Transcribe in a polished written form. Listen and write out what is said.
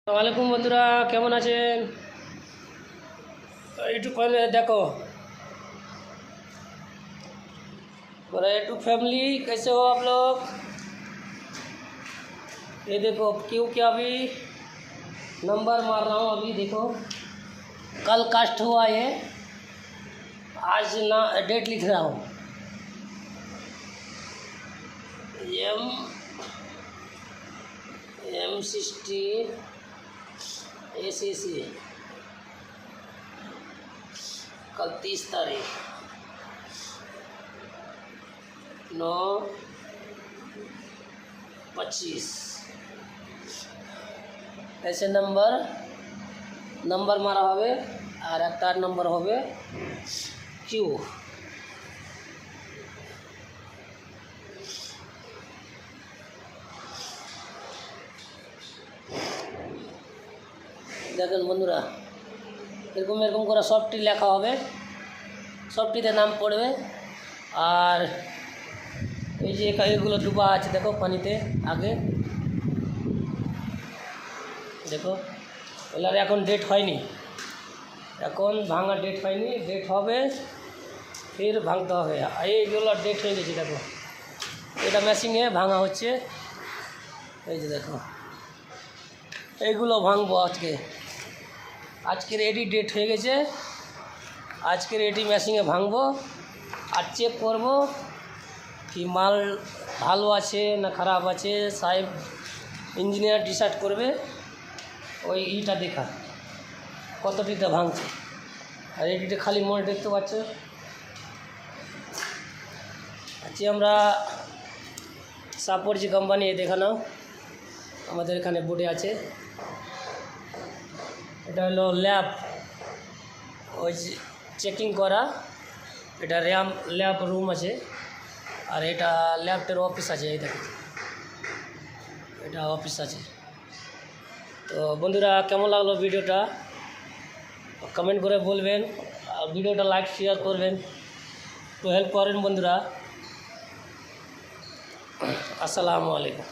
আসসালামাইকুম বন্ধুরা, কেমন আছেন? यूट्यूब फैमिली देखो, बोला यूट्यूब फैमिली कैसे हो आप लोग? ये देखो क्योंकि अभी नंबर मार रहा हूँ। अभी देखो कल कास्ट हुआ ये, आज ना डेट लिख रहा हूँ। M60 ACC कल 30 तारीख 9/25 ऐसे नंबर मारा होवे और एक नंबर होवे क्यू। देखें बंधुरा एरकम एरकम करे सबटी लेखा होबे, सबटीते नाम पड़बे और এই যে এগুলো ডুবা আছে দেখো পানিতে আগে দেখো, এলার এখন ডেট হয়নি, এখন ভাঙা ডেট হয়নি, ডেট হবে ফির ভাঙতে হবে। এইগুলো ডেট হয়ে গেছে দেখো, এটা মেশিনে ভাঙা হচ্ছে। এই যে দেখো এইগুলো ভাঙবো আজকে, আজকের এডি ডেট হয়ে গেছে, আজকের এডি মেশিনে ভাঙবো আর চেক করব কি মাল ভালো আছে না খারাপ আছে। সাহেব ইঞ্জিনিয়ার ডিসাইড করবে, ওই ইটা দেখা কতটিতে ভাঙছে। আর এডিটা খালি মোড় দেখতে পাচ্ছ। আজকে আমরা সাপোর্জি কোম্পানি দেখা নাও, আমাদের এখানে বোর্ডে আছে। এটা হলো ল্যাব, ওই চেকিং করা, এটা ল্যাব রুম আছে আর এটা ল্যাবটার অফিস আছে। এই দেখো এটা অফিস আছে। তো বন্ধুরা কেমন লাগলো ভিডিওটা কমেন্ট করে বলবেন, আর ভিডিওটা লাইক শেয়ার করবেন, তো হেল্প করেন বন্ধুরা। আসসালামু আলাইকুম।